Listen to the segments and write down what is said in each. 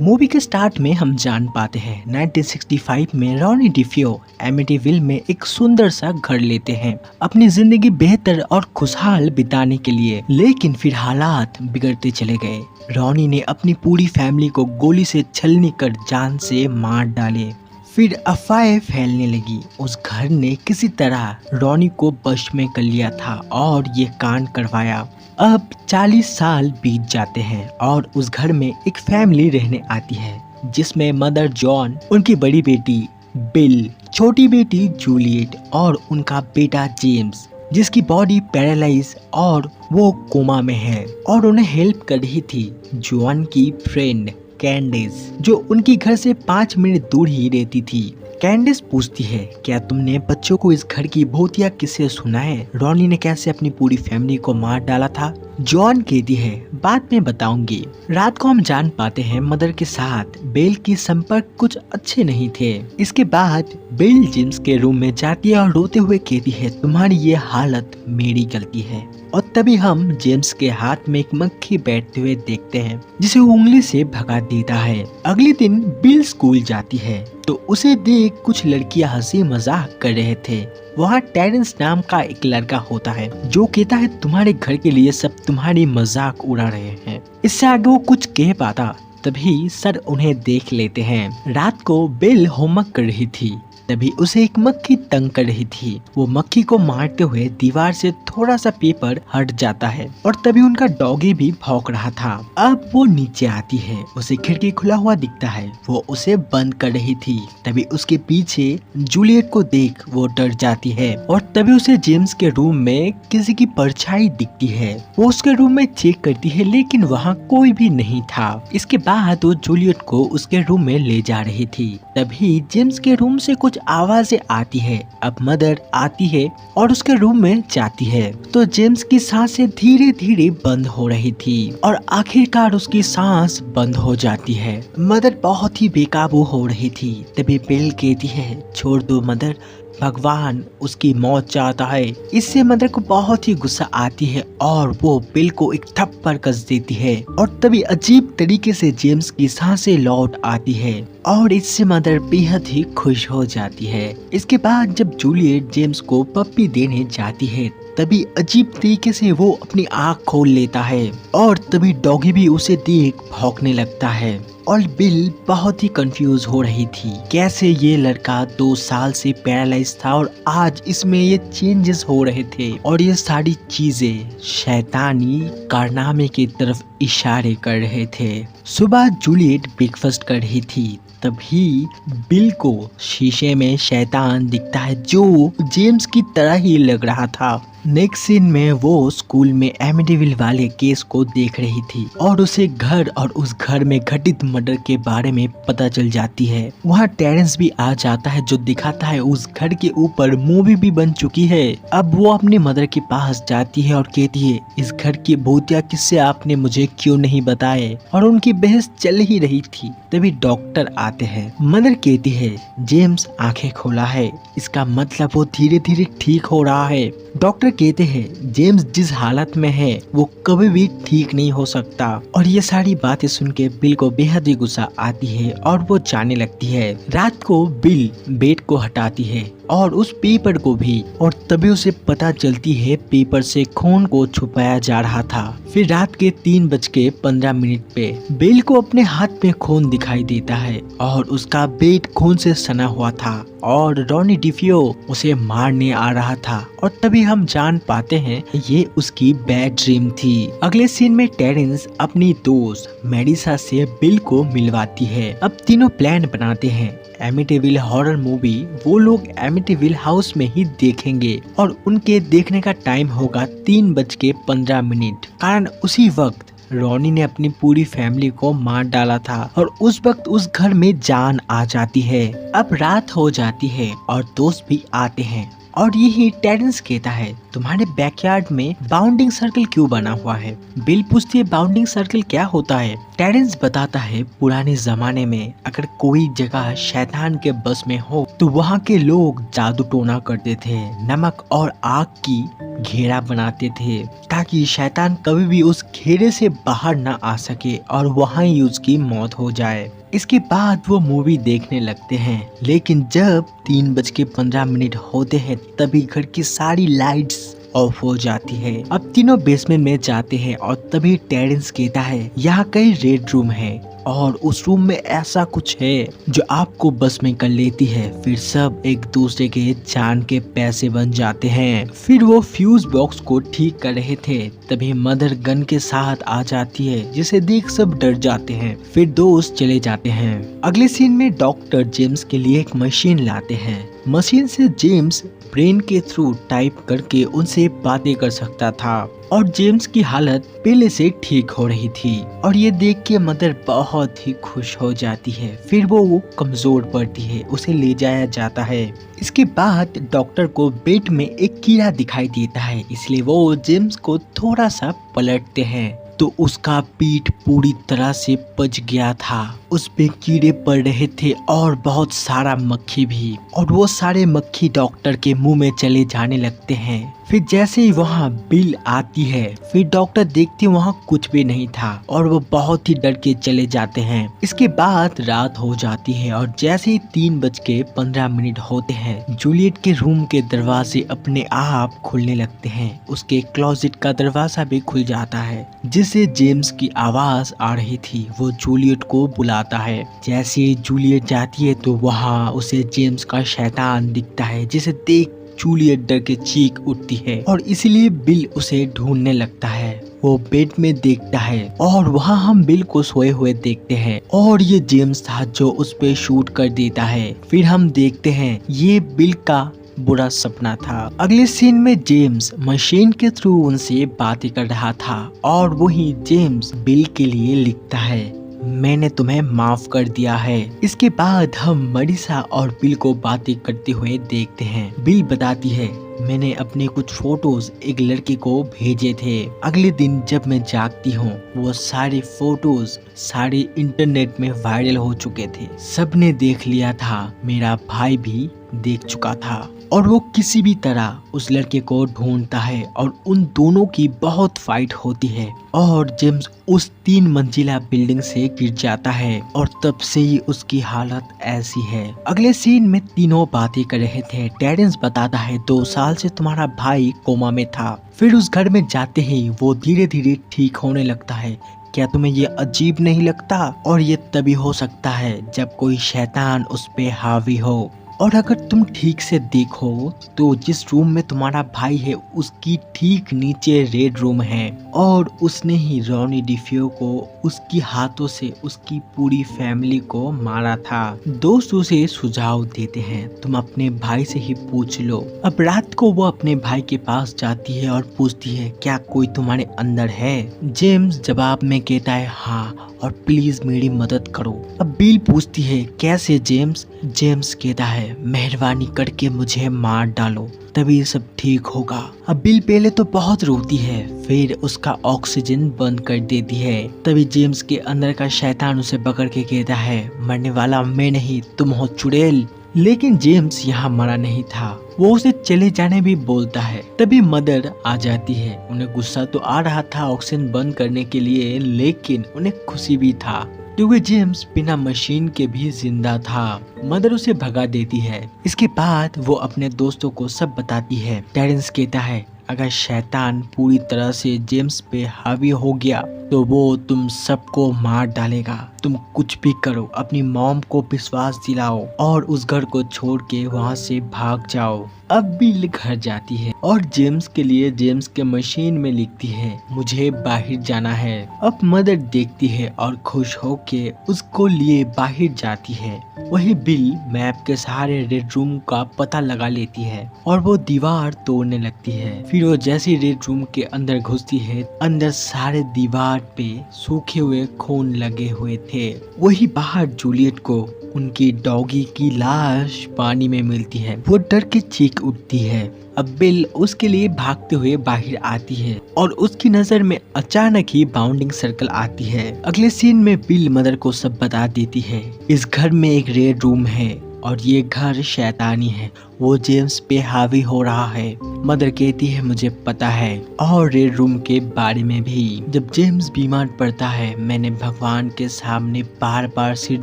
Movie के start में हम जान पाते हैं 1965 में रॉनी डिफियो एमिटीविल में एक सुंदर सा घर लेते हैं अपनी जिंदगी बेहतर और खुशहाल बिताने के लिए। लेकिन फिर हालात बिगड़ते चले गए। रॉनी ने अपनी पूरी फैमिली को गोली से छलनी कर जान से मार डाले। फिर अफवाहें फैलने लगी उस घर ने किसी तरह रॉनी को वश में कर लिया था और ये कांड करवाया। अब 40 साल बीत जाते हैं और उस घर में एक फैमिली रहने आती है जिसमें मदर जॉन, उनकी बड़ी बेटी बिल, छोटी बेटी जूलियट और उनका बेटा जेम्स जिसकी बॉडी पैरालाइज और वो कोमा में है। और उन्हें हेल्प कर रही थी जॉन की फ्रेंड कैंडिस जो उनकी घर से 5 मिनट दूर ही रहती थी। कैंडिस पूछती है, क्या तुमने बच्चों को इस घर की भूतिया किस्से सुना है? रॉनी ने कैसे अपनी पूरी फैमिली को मार डाला था? जॉन कहती है, बाद में बताऊंगी। रात को हम जान पाते हैं मदर के साथ बेल की संपर्क कुछ अच्छे नहीं थे। इसके बाद बेल जेम्स के रूम में जाती है और रोते हुए कहती है, तुम्हारी ये हालत मेरी गलती है। और तभी हम जेम्स के हाथ में एक मक्खी बैठते हुए देखते हैं जिसे वो उंगली से भगा देता है। अगले दिन बिल स्कूल जाती है तो उसे देख कुछ लड़कियां हंसी मजाक कर रहे थे। वहाँ टेरेंस नाम का एक लड़का होता है जो कहता है तुम्हारे घर के लिए सब तुम्हारी मजाक उड़ा रहे हैं। इससे आगे वो कुछ कह पाता तभी सर उन्हें देख लेते हैं। रात को बिल होमवर्क कर रही थी तभी उसे एक मक्खी तंग कर रही थी। वो मक्खी को मारते हुए दीवार से थोड़ा सा पेपर हट जाता है और तभी उनका डॉगी भी भौंक रहा था। अब वो नीचे आती है, उसे खिड़की खुला हुआ दिखता है। वो उसे बंद कर रही थी तभी उसके पीछे जूलियट को देख वो डर जाती है और तभी उसे जेम्स के रूम में किसी की परछाई दिखती है। वो उसके रूम में चेक करती है लेकिन वहाँ कोई भी नहीं था। इसके बाद वो जूलियट को उसके रूम में ले जा रही थी। तभी जेम्स के रूम से कुछ आवाजें आती है। अब मदर आती है और उसके रूम में जाती है तो जेम्स की सांसें धीरे धीरे बंद हो रही थी और आखिरकार उसकी सांस बंद हो जाती है। मदर बहुत ही बेकाबू हो रही थी। तभी बिल कहती है, छोड़ दो मदर, भगवान उसकी मौत चाहता है। इससे मदर को बहुत ही गुस्सा आती है और वो बिल को एक थप्पड़ कस देती है और तभी अजीब तरीके से जेम्स की सांसें लौट आती है और इससे मदर बेहद ही खुश हो जाती है। इसके बाद जब जूलियट जेम्स को पप्पी देने जाती है तभी अजीब तरीके से वो अपनी आँख खोल लेता है और तभी डॉगी भी उसे देख भौंकने लगता है और बिल बहुत ही कंफ्यूज हो रही थी। कैसे ये लड़का 2 साल से पैरालाइज था और आज इसमें ये चेंजेस हो रहे थे और ये सारी चीजें शैतानी कारनामे की तरफ इशारे कर रहे थे। सुबह जूलियट ब्रेकफास्ट कर रही थी तभी बिल को शीशे में शैतान दिखता है जो जेम्स की तरह ही लग रहा था। नेक्स्ट सीन में वो स्कूल में एमिटीविल वाले केस को देख रही थी और उसे घर और उस घर में घटित मर्डर के बारे में पता चल जाती है। वहाँ टेरेंस भी आ जाता है जो दिखाता है उस घर के ऊपर मूवी भी बन चुकी है। अब वो अपनी मदर के पास जाती है और कहती है, इस घर की भूतिया किस्से आपने मुझे क्यों नहीं बताए? और उनकी बहस चल ही रही थी तभी डॉक्टर आते हैं। मदर कहती है, जेम्स आंखें खोला है, इसका मतलब वो धीरे धीरे ठीक हो रहा है। डॉक्टर कहते हैं, जेम्स जिस हालत में है वो कभी भी ठीक नहीं हो सकता। और ये सारी बातें सुन के बिल को बेहद ही गुस्सा आती है और वो जाने लगती है। रात को बिल बेड को हटाती है और उस पेपर को भी और तभी उसे पता चलती है पेपर से खून को छुपाया जा रहा था। फिर रात के 3:15 पे बिल को अपने हाथ में खून दिखाई देता है और उसका बेड खून से सना हुआ था और रॉनी डिफियो उसे मारने आ रहा था और तभी हम जान पाते हैं ये उसकी बैड ड्रीम थी। अगले सीन में टेरेंस अपनी दोस्त मेडिसा से बिल को मिलवाती है। अब तीनों प्लान बनाते हैं एमिटीविल हॉरर मूवी वो लोग एमिटीविल हाउस में ही देखेंगे और उनके देखने का टाइम होगा 3:15 कारण उसी वक्त रॉनी ने अपनी पूरी फैमिली को मार डाला था और उस वक्त उस घर में जान आ जाती है। अब रात हो जाती है और दोस्त भी आते हैं और यही टेरेंस कहता है तुम्हारे बैकयार्ड में बाउंडिंग सर्कल क्यों बना हुआ है। बिल पूछती है बाउंडिंग सर्कल क्या होता है। टेरेंस बताता है पुराने जमाने में अगर कोई जगह शैतान के बस में हो तो वहाँ के लोग जादू टोना करते थे, नमक और आग की घेरा बनाते थे ताकि शैतान कभी भी उस घेरे से बाहर ना आ सके और वहाँ ही उसकी मौत हो जाए। इसके बाद वो मूवी देखने लगते हैं, लेकिन जब 3:15 होते हैं तभी घर की सारी लाइट्स ऑफ हो जाती है। अब तीनों बेसमेंट में जाते हैं और तभी टेरेंस कहता है यहाँ कई रेड रूम है और उस रूम में ऐसा कुछ है जो आपको बस में कर लेती है। फिर सब एक दूसरे के जान के पैसे बन जाते हैं। फिर वो फ्यूज बॉक्स को ठीक कर रहे थे तभी मदर गन के साथ आ जाती है जिसे देख सब डर जाते हैं। फिर दोस्त चले जाते हैं। अगले सीन में डॉक्टर जेम्स के लिए एक मशीन लाते हैं। मशीन से जेम्स ब्रेन के थ्रू टाइप करके उनसे बातें कर सकता था और जेम्स की हालत पहले से ठीक हो रही थी और ये देख के मदर बहुत ही खुश हो जाती है। फिर वो कमजोर पड़ती है, उसे ले जाया जाता है। इसके बाद डॉक्टर को बेड में एक कीड़ा दिखाई देता है, इसलिए वो जेम्स को थोड़ा सा पलटते हैं तो उसका पीठ पूरी तरह से पच गया था। उस पे कीड़े पड़ रहे थे और बहुत सारा मक्खी भी, और वो सारे मक्खी डॉक्टर के मुंह में चले जाने लगते हैं। फिर जैसे ही वहाँ बिल आती है फिर डॉक्टर देखते वहाँ कुछ भी नहीं था और वो बहुत ही डर के चले जाते हैं। इसके बाद रात हो जाती है और जैसे ही 3:15 होते हैं जूलियट के रूम के दरवाजे अपने आप खुलने लगते हैं। उसके क्लोजेट का दरवाजा भी खुल जाता है जिससे जेम्स की आवाज आ रही थी। वो जूलियट को बुलाता है। जैसे जूलियट जाती है तो वहाँ उसे जेम्स का शैतान दिखता है जिसे देख जूलियट डर के चीख उठती है और इसीलिए बिल उसे ढूंढने लगता है। वो बेड में देखता है और वहाँ हम बिल को सोए हुए देखते हैं और ये जेम्स था जो उस पे शूट कर देता है। फिर हम देखते हैं ये बिल का बुरा सपना था। अगले सीन में जेम्स मशीन के थ्रू उनसे बातें कर रहा था और वही जेम्स बिल के लिए लिखता है मैंने तुम्हें माफ कर दिया है। इसके बाद हम मरीसा और बिल को बातें करते हुए देखते हैं। बिल बताती है मैंने अपने कुछ फोटोज एक लड़के को भेजे थे। अगले दिन जब मैं जागती हूँ वो सारे फोटोज सारे इंटरनेट में वायरल हो चुके थे। सबने देख लिया था, मेरा भाई भी देख चुका था और वो किसी भी तरह उस लड़के को ढूंढता है और उन दोनों की बहुत फाइट होती है और जेम्स उस 3 मंजिला बिल्डिंग से गिर जाता है और तब से ही उसकी हालत ऐसी है। अगले सीन में तीनों बातें कर रहे थे। टेरेंस बताता है 2 साल से तुम्हारा भाई कोमा में था। फिर उस घर में जाते ही वो धीरे धीरे ठीक होने लगता है। क्या तुम्हें ये अजीब नहीं लगता? और ये तभी हो सकता है जब कोई शैतान उस पे हावी हो। और अगर तुम ठीक से देखो तो जिस रूम में तुम्हारा भाई है उसकी ठीक नीचे रेड रूम है और उसने ही रॉनी डिफियो को उसकी हाथों से उसकी पूरी फैमिली को मारा था। दोस्त उसे सुझाव देते हैं तुम अपने भाई से ही पूछ लो। अब रात को वो अपने भाई के पास जाती है और पूछती है क्या कोई तुम्हारे अंदर है? जेम्स जवाब में कहता है हाँ और प्लीज मेरी मदद करो। अब बिल पूछती है कैसे जेम्स? जेम्स कहता है मेहरबानी करके मुझे मार डालो तभी सब ठीक होगा। अब बिल पहले तो बहुत रोती है फिर उसका ऑक्सीजन बंद कर देती है। तभी जेम्स के अंदर का शैतान उसे पकड़ के कहता है मरने वाला मैं नहीं तुम हो चुड़ैल। लेकिन जेम्स यहाँ मरा नहीं था, वो उसे चले जाने भी बोलता है। तभी मदर आ जाती है। उन्हें गुस्सा तो आ रहा था ऑक्सीजन बंद करने के लिए लेकिन उन्हें खुशी भी था क्योंकि जेम्स बिना मशीन के भी जिंदा था। मदर उसे भगा देती है। इसके बाद वो अपने दोस्तों को सब बताती है। टेरेंस कहता है अगर शैतान पूरी तरह से जेम्स पे हावी हो गया तो वो तुम सबको मार डालेगा। तुम कुछ भी करो अपनी मॉम को विश्वास दिलाओ और उस घर को छोड़ के वहाँ से भाग जाओ। अब बिल घर जाती है और जेम्स के लिए जेम्स के मशीन में लिखती है मुझे बाहर जाना है। अब मदर देखती है और खुश होके उसको लिए बाहर जाती है। वही बिल मैप के सहारे रेड रूम का पता लगा लेती है और वो दीवार तोड़ने लगती है। फिर वो जैसे रेड रूम के अंदर घुसती है अंदर सारे दीवार पे सूखे हुए खून लगे हुए थे। वही बाहर जूलियट को उनकी डॉगी की लाश पानी में मिलती है। वो डर के चीख उठती है। अब बिल उसके लिए भागते हुए बाहर आती है और उसकी नजर में अचानक ही बाउंडिंग सर्कल आती है। अगले सीन में बिल मदर को सब बता देती है। इस घर में एक रेड रूम है और ये घर शैतानी है, वो जेम्स पे हावी हो रहा है। मदर कहती है मुझे पता है, और रेड रूम के बारे में भी। जब जेम्स बीमार पड़ता है, मैंने भगवान के सामने बार बार सिर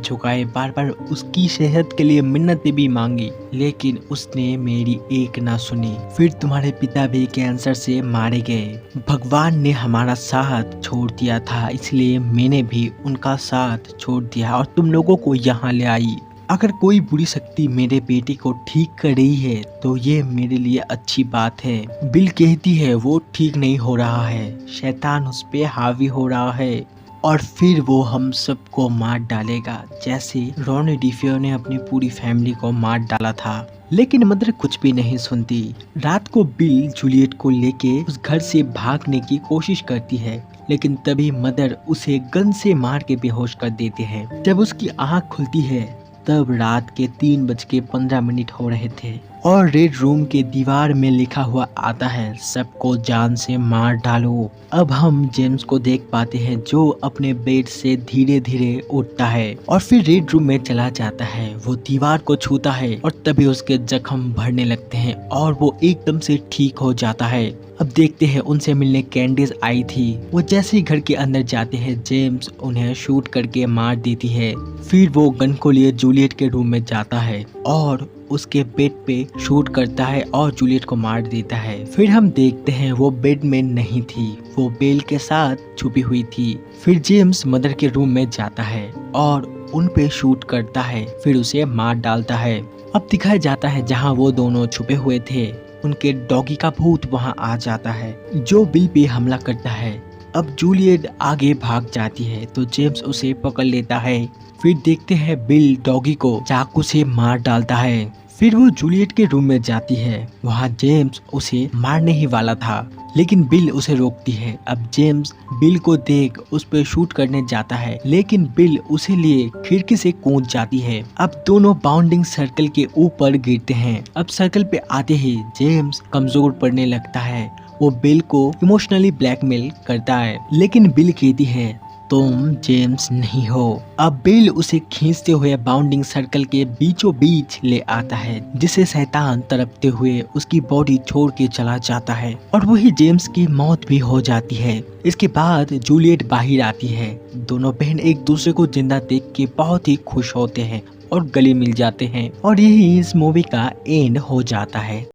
झुकाए, बार बार उसकी सेहत के लिए मिन्नतें भी मांगी, लेकिन उसने मेरी एक ना सुनी। फिर तुम्हारे पिता भी कैंसर से मारे गए। भगवान ने हमारा साथ छोड़ दिया था, इसलिए मैंने भी उनका साथ छोड़ दिया और तुम लोगों को यहाँ ले आई। अगर कोई बुरी शक्ति मेरे बेटे को ठीक कर रही है तो ये मेरे लिए अच्छी बात है। बिल कहती है वो ठीक नहीं हो रहा है, शैतान उस पे हावी हो रहा है और फिर वो हम सबको मार डालेगा, जैसे रॉनी डिफियो ने अपनी पूरी फैमिली को मार डाला था। लेकिन मदर कुछ भी नहीं सुनती। रात को बिल जूलियट को लेके उस घर से भागने की कोशिश करती है, लेकिन तभी मदर उसे गन से मार के बेहोश कर देते हैं। जब उसकी आंख खुलती है तब रात के 3:15 हो रहे थे और रेड रूम के दीवार में लिखा हुआ आता है, सबको जान से मार डालो। अब हम जेम्स को देख पाते हैं जो अपने बेड से धीरे धीरे उठता है और फिर रेड रूम में चला जाता है। वो दीवार को छूता है और तभी उसके जख्म भरने लगते हैं और वो एकदम से ठीक हो जाता है। अब देखते हैं उनसे मिलने कैंडिस आई थी। वो जैसे ही घर के अंदर जाते हैं, जेम्स उन्हें शूट करके मार देती है। फिर वो गन को लिए जूलियट के रूम में जाता है और उसके बेड पे शूट करता है और जूलियट को मार देता है। फिर हम देखते हैं वो बेड में नहीं थी, वो बेल के साथ छुपी हुई थी। फिर जेम्स मदर के रूम में जाता है और उन पे शूट करता है, फिर उसे मार डालता है। अब दिखाया जाता है जहाँ वो दोनों छुपे हुए थे, उनके डॉगी का भूत वहां आ जाता है जो बिल पे हमला करता है। अब जूलियट आगे भाग जाती है तो जेम्स उसे पकड़ लेता है। फिर देखते हैं बिल डॉगी को चाकू से मार डालता है। फिर वो जूलियट के रूम में जाती है। वहाँ जेम्स उसे मारने ही वाला था, लेकिन बिल उसे रोकती है। अब जेम्स बिल को देख उस पर शूट करने जाता है, लेकिन बिल उसे लिए खिड़की से कूद जाती है। अब दोनों बाउंडिंग सर्कल के ऊपर गिरते हैं। अब सर्कल पे आते ही जेम्स कमजोर पड़ने लगता है। वो बिल को इमोशनली ब्लैकमेल करता है, लेकिन बिल कहती है तुम जेम्स नहीं हो। अब बिल उसे खींचते हुए बाउंडिंग सर्कल के बीचों बीच ले आता है, जिसे शैतान तड़पते हुए उसकी बॉडी छोड़ के चला जाता है और वही जेम्स की मौत भी हो जाती है। इसके बाद जूलियट बाहर आती है। दोनों बहन एक दूसरे को जिंदा देख के बहुत ही खुश होते हैं और गले मिल जाते हैं और यही इस मूवी का एंड हो जाता है।